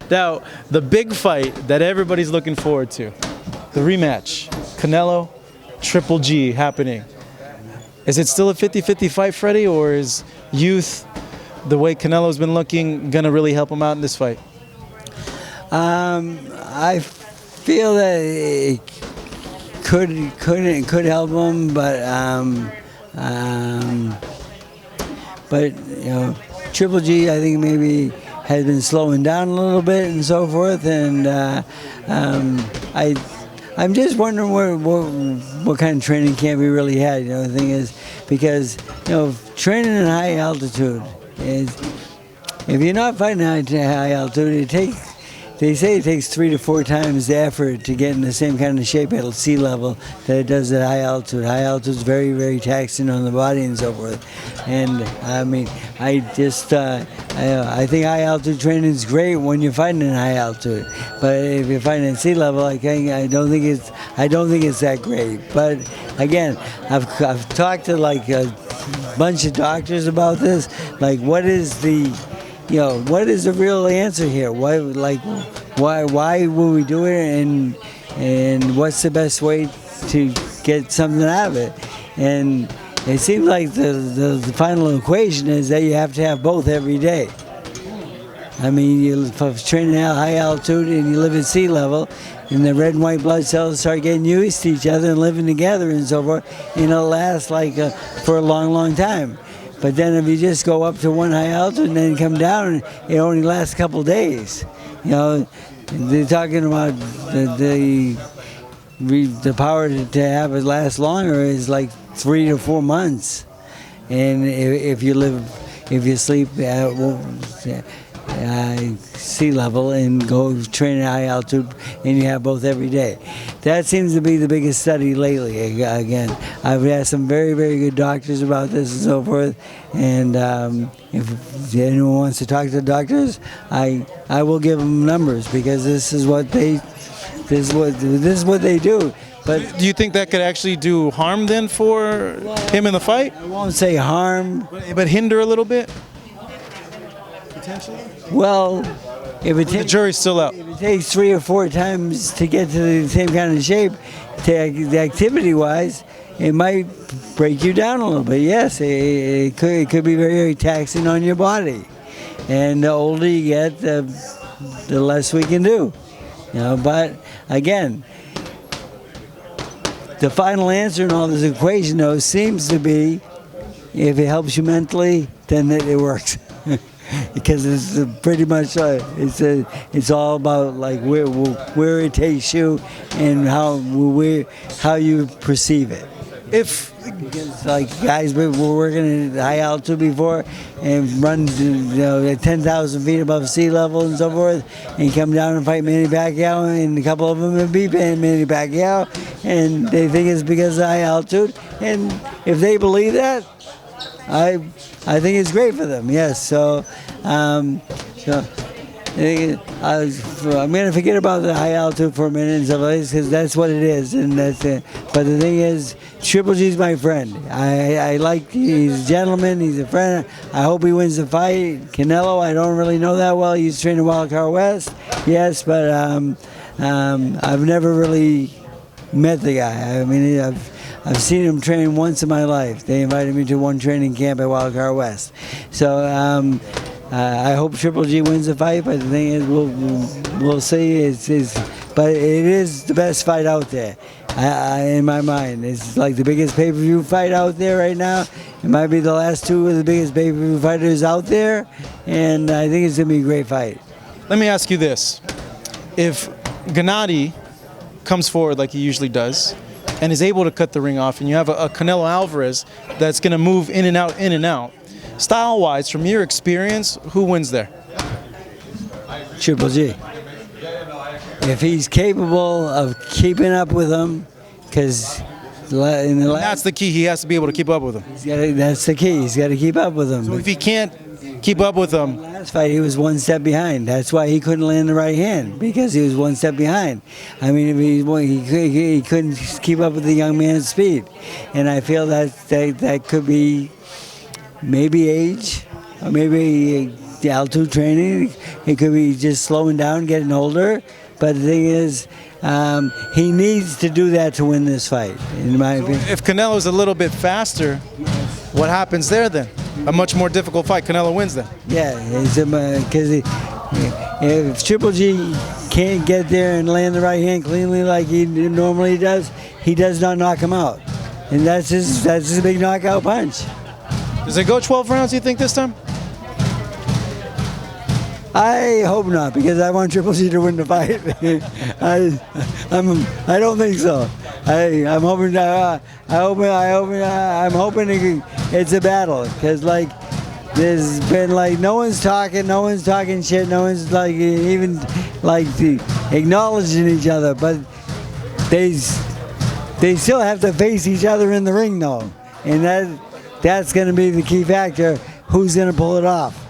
Now, the big fight that everybody's looking forward to, the rematch, Canelo, Triple G happening. Is it still a 50-50 fight, Freddie, or is youth, the way Canelo's been looking, going to really help him out in this fight? I feel that it could help him, but you know, Triple G, I think maybe has been slowing down a little bit and so forth, and I'm just wondering what kind of training camp he really had. You know, the thing is, because training in high altitude is, if you're not fighting at high altitude, they say it takes 3 to 4 times the effort to get in the same kind of shape at sea level that it does at high altitude. High altitude is very, very taxing on the body and so forth. And I mean, I think high altitude training is great when you're fighting in high altitude. But if you're fighting at sea level, I don't think it's that great. But again, I've talked to like a bunch of doctors about this. Like, what is the real answer here? Why will we do it, and what's the best way to get something out of it? And it seems like the final equation is that you have to have both every day. I mean, you're training at high altitude and you live at sea level, and the red and white blood cells start getting used to each other and living together and so forth, and it'll last for a long, long time. But then if you just go up to one high altitude and then come down, it only lasts a couple of days. You know, they're talking about the power to have it last longer is like 3 to 4 months. And if you sleep at sea level and go train at high altitude, and you have both every day. That seems to be the biggest study lately. Again, I've asked some very, very good doctors about this and so forth, and if anyone wants to talk to the doctors, I will give them numbers, because this is what they do. But do you think that could actually do harm then for him in the fight? I won't say harm, but hinder a little bit? Potentially? Well, the jury's still out. If it takes 3 or 4 times to get to the same kind of shape, the activity-wise, it might break you down a little bit. Yes, it could be very, very taxing on your body. And the older you get, the less we can do. But again, the final answer in all this equation, though, seems to be, if it helps you mentally, then it works. Because it's pretty much it's all about like where it takes you and how you perceive it. Because like guys were working at high altitude before and run at 10,000 feet above sea level and so forth, and come down and fight Manny Pacquiao, and a couple of them have beat Manny Pacquiao, and they think it's because of high altitude. And if they believe that, I think it's great for them. Yes, so I'm going to forget about the high altitude for a minute and stuff like this, because that's what it is, and that's it. But the thing is, Triple G's my friend. He's a gentleman. He's a friend. I hope he wins the fight. Canelo, I don't really know that well. He's trained in Wild Card West, yes, but I've never really met the guy. I mean, I've seen him train once in my life. They invited me to one training camp at Wild Card West. So I hope Triple G wins the fight, but the thing is, we'll see. But it is the best fight out there, in my mind. It's like the biggest pay-per-view fight out there right now. It might be the last 2 of the biggest pay-per-view fighters out there, and I think it's going to be a great fight. Let me ask you this. If Gennady comes forward like he usually does, and is able to cut the ring off, and you have a Canelo Alvarez that's going to move in and out, style-wise, from your experience, who wins there? Triple G. If he's capable of keeping up with him, because that's the key. He has to be able to keep up with him. That's the key. He's got to keep up with him. So if he can't keep up with him, last fight he was 1 step behind. That's why he couldn't land the right hand, because he was 1 step behind. I mean, if he couldn't keep up with the young man's speed, and I feel that could be maybe age, or maybe the altitude training. It could be just slowing down, getting older. But the thing is, he needs to do that to win this fight, in my opinion. If Canelo's a little bit faster, what happens there then? A much more difficult fight. Canelo wins then. Yeah, because if Triple G can't get there and land the right hand cleanly like he normally does, he does not knock him out. And that's his big knockout punch. Does it go 12 rounds, you think, this time? I hope not, because I want Triple G to win the fight. I don't think so. I'm hoping. I'm hoping it's a battle, because like there's been like no one's talking shit, no one's like even like acknowledging each other, but they still have to face each other in the ring though, and that's going to be the key factor. Who's going to pull it off?